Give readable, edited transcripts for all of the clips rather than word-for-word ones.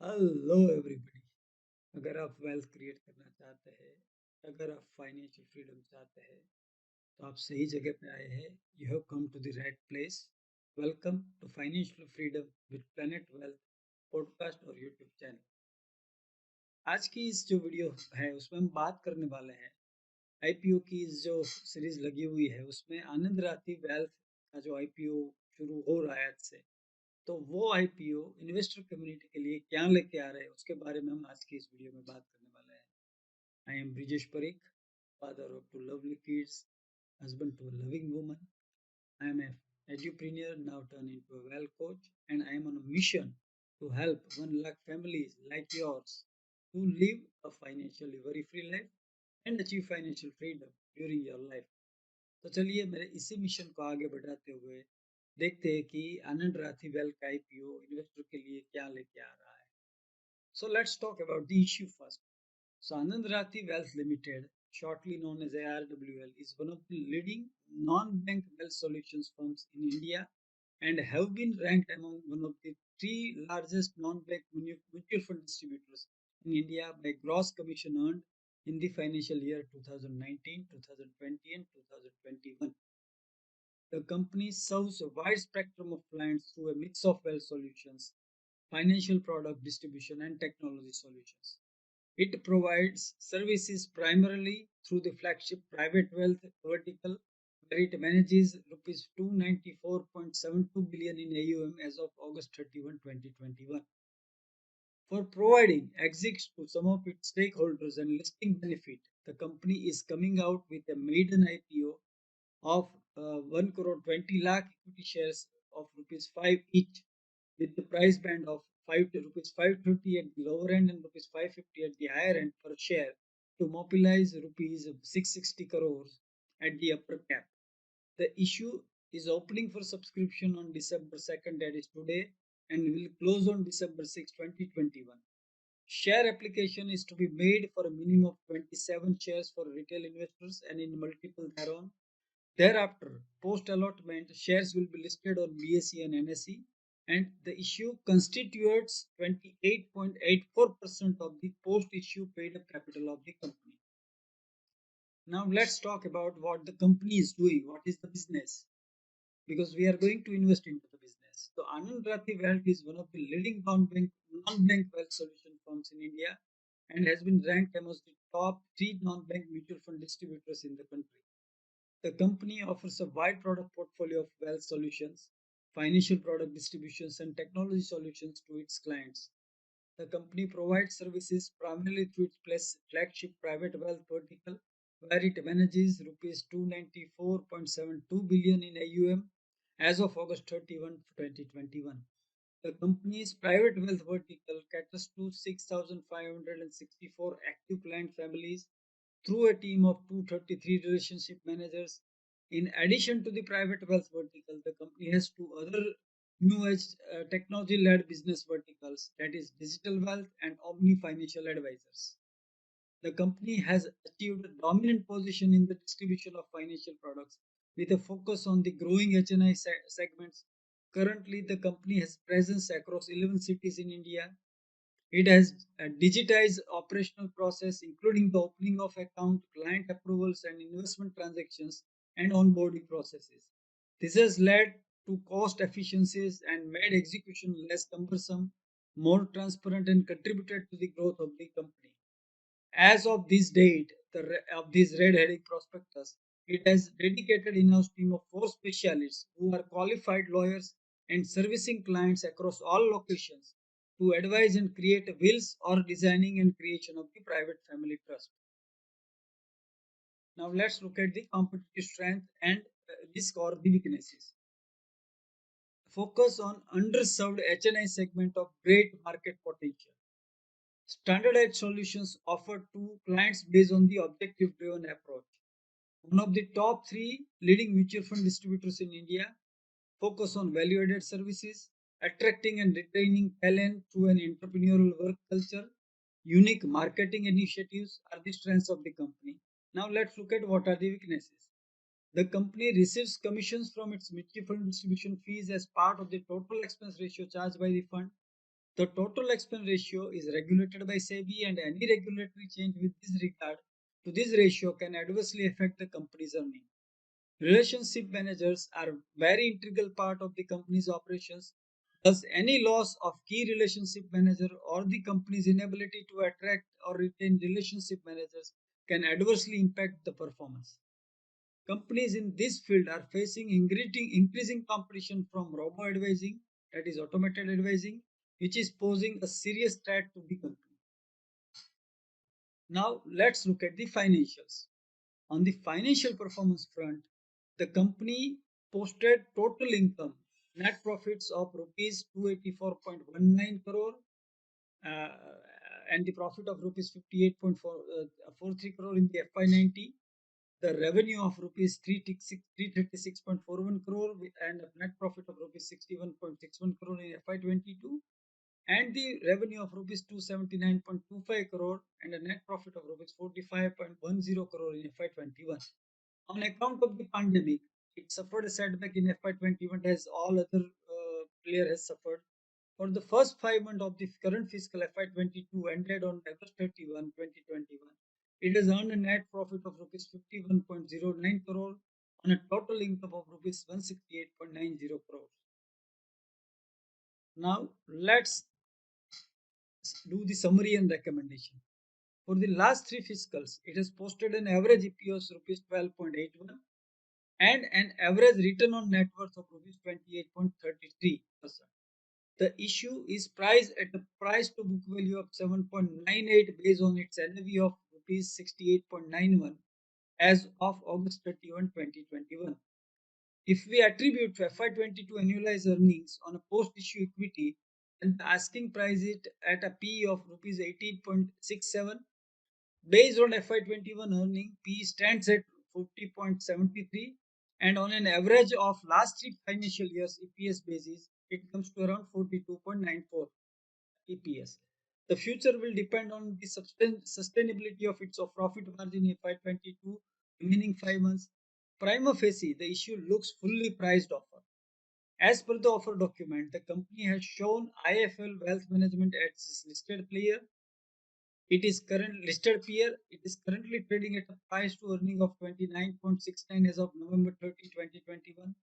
Hello everybody. अगर आप wealth create करना चाहते हैं, अगर आप फाइनेंशियल फ्रीडम चाहते हैं, तो आप सही जगह पे आए हैं। You have come to the right place. Welcome to financial freedom with Planet Wealth podcast और यूट्यूब चैनल। आज की इस जो वीडियो है उसमें हम बात करने वाले हैं आईपीओ की जो सीरीज लगी हुई है उसमें आनंद राठी वेल्थ का जो आईपीओ शुरू हो रहा है आज से, तो वो आईपीओ इन्वेस्टर कम्युनिटी के लिए क्या लेके आ रहे हैं उसके बारे में हम आज की इस वीडियो में बात करने वाले हैं। I am Brijesh, father of two lovely kids, husband to a loving woman. I am an edupreneur now turned into a well coach, and I am on a mission to help 1 lakh families like yours to live a financially worry-free life and achieve financial freedom during your life. तो चलिए मेरे इसी mission को आगे बढ़ाते हुए देखते हैं कि आनंद राठी वेल्थ का आईपीओ इन्वेस्टर के लिए क्या लेके आ रहा है। So let's talk about the issue first. So Anand Rathi Wealth Limited, shortly known as ARWL, is one of the leading non-bank wealth solutions firms in India and have been ranked among one of the three largest non-bank mutual fund distributors in India by gross commission earned in the financial year 2019, 2020 and 2021. The company serves a wide spectrum of clients through a mix of wealth solutions, financial product distribution and technology solutions. It provides services primarily through the flagship private wealth vertical, where it manages rupees 294.72 billion in AUM as of August 31, 2021. For providing exits to some of its stakeholders and listing benefit, the company is coming out with a maiden IPO of 1 crore 20 lakh equity shares of rupees 5 each, with the price band of 5 to rupees 530 at the lower end and rupees 550 at the higher end per share, to mobilize rupees 660 crores at the upper cap. The issue is opening for subscription on December 2nd, that is today, and will close on December 6, 2021. Share application is to be made for a minimum of 27 shares for retail investors and in multiple thereon. Thereafter, post-allotment, shares will be listed on BSE and NSE, and the issue constitutes 28.84% of the post-issue paid-up capital of the company. Now let's talk about what the company is doing. What is the business? Because we are going to invest into the business. So Anand Rathi Wealth is one of the leading non-bank wealth solution firms in India and has been ranked amongst the top three non-bank mutual fund distributors in the country. The company offers a wide product portfolio of wealth solutions, financial product distributions, and technology solutions to its clients. The company provides services primarily through its flagship private wealth vertical, where it manages rupees 294.72 billion in AUM as of August 31, 2021. The company's private wealth vertical caters to 6,564 active client families through a team of 233 relationship managers. In addition to the private wealth vertical, the company has two other new age technology led business verticals, that is, digital wealth and Omni Financial Advisors. The company has achieved a dominant position in the distribution of financial products with a focus on the growing HNI segments. Currently, the company has presence across 11 cities in India. It has a digitized operational process, including the opening of account, client approvals, and investment transactions and onboarding processes. This has led to cost efficiencies and made execution less cumbersome, more transparent, and contributed to the growth of the company. As of this date of this red herring prospectus, it has dedicated in-house team of 4 specialists who are qualified lawyers and servicing clients across all locations to advise and create wills or designing and creation of the private family trust. Now let's look at the competitive strength and risk or the weaknesses. Focus on underserved HNI segment of great market potential. Standardized solutions offered to clients based on the objective driven approach. One of the top three leading mutual fund distributors in India, focus on value added services, attracting and retaining talent through an entrepreneurial work culture. Unique marketing initiatives are the strengths of the company. Now let's look at what are the weaknesses. The company receives commissions from its mutual fund distribution fees as part of the total expense ratio charged by the fund. The total expense ratio is regulated by SEBI, and any regulatory change with this regard to this ratio can adversely affect the company's earnings. Relationship managers are very integral part of the company's operations. Thus, any loss of key relationship manager or the company's inability to attract or retain relationship managers can adversely impact the performance. Companies in this field are facing increasing competition from robo advising, that is automated advising, which is posing a serious threat to the company. Now, let's look at the financials. On the financial performance front, the company posted total income, net profits of rupees 284.19 crore, uh, and the profit of rupees 58.43 crore in the FY90. The revenue of rupees 336.41 crore and a net profit of rupees 61.61 crore in FY22, and the revenue of rupees 279.25 crore and a net profit of rupees 45.10 crore in FY21. On account of the pandemic, it suffered a setback in FY21 as all other player has suffered. For the first 5 months of the current fiscal FY22 ended on August 31, 2021, it has earned a net profit of rupees 51.09 crore on a total income of rupees 168.90 crore. Now let's do the summary and recommendation. For the last three fiscals, it has posted an average EPS rupees 12.81 and an average return on net worth of rupees 28.33%. The issue is priced at a price to book value of 7.98 based on its NAV of rupees 68.91 as of August 31, 2021. If we attribute FY22 annualized earnings on a post-issue equity, then the asking price is at a P of rupees 18.67. Based on FY21 earning, P stands at 40.73, and on an average of last three financial years EPS basis, it comes to around 42.94 EPS. The future will depend on the sustainability of its profit margin in FY22 remaining 5 months. Prima facie, the issue looks fully priced offer. As per the offer document, the company has shown IFL Wealth Management as its listed player. It is current listed peer. It is currently trading at a price to earning of 29.69 as of November 30, 2021.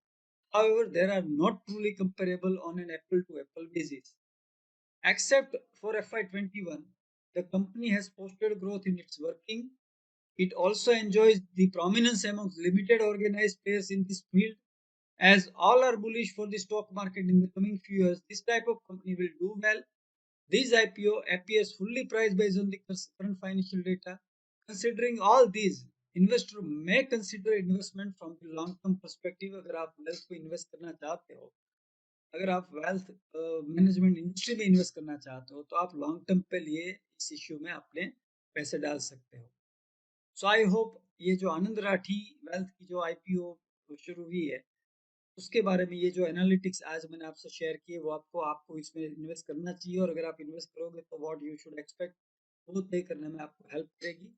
However, they are not truly comparable on an apple to apple basis. Except for FY21, the company has posted growth in its working. It also enjoys the prominence amongst limited organized players in this field. As all are bullish for the stock market in the coming few years, this type of company will do well. This IPO appears fully priced based on the current financial data. Considering all these, investor may consider investment from the long term perspective. अगर आप wealth को invest करना चाहते हो, अगर आप wealth management industry में invest करना चाहते हो, तो आप लॉन्ग टर्म पे लिए इस इश्यू में अपने पैसे डाल सकते हो. सो आई होप ये जो आनंद राठी वेल्थ की जो आईपीओ शुरू हुई है, उसके बारे में ये जो एनालिटिक्स आज मैंने आपसे शेयर किए, वो आपको इसमें इन्वेस्ट करना चाहिए, और अगर आप इन्वेस्ट करोगे तो व्हाट यू शुड एक्सपेक्ट वो तय करने में आपको हेल्प करेगी.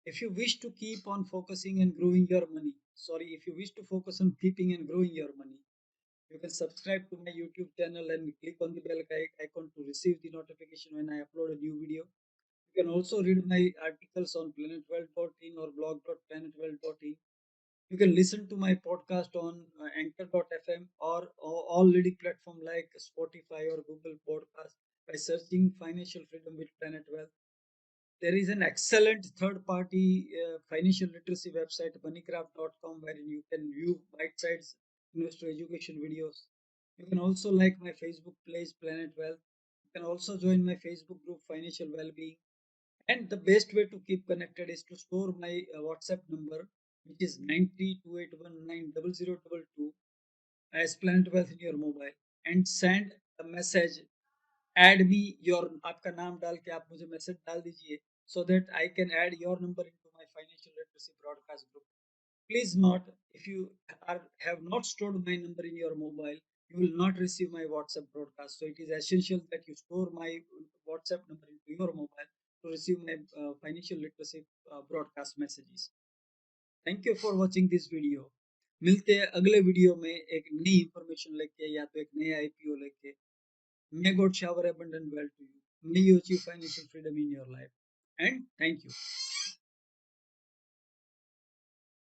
If you wish to keep on focusing and growing your money, sorry, if you wish to focus on keeping and growing your money, you can subscribe to my YouTube channel and click on the bell icon to receive the notification when I upload a new video. You can also read my articles on planetworld.in or blog.planetworld.in. You can listen to my podcast on anchor.fm or all leading platform like Spotify or Google Podcast by searching Financial Freedom with Planet Wealth. There is an excellent third-party financial literacy website, moneycraft.com, wherein you can view bite-sized investor education videos. You can also like my Facebook page, Planet Wealth. You can also join my Facebook group, Financial Wellbeing. And the best way to keep connected is to store my WhatsApp number, which is 9328190022, as Planet Wealth in your mobile, and send a message. Add me your आपका नाम डाल के आप मुझे message डाल दीजिए, so that I can add your number into my financial literacy broadcast group. Please note, if you have not stored my number in your mobile, you will not receive my WhatsApp broadcast. So it is essential that you store my WhatsApp number into your mobile to receive my financial literacy broadcast messages. Thank you for watching this video. मिलते हैं अगले video में एक नई information लेके या तो एक नया आईपीओ लेके. May God shower abundant wealth to you. May you achieve financial freedom in your life. And thank you.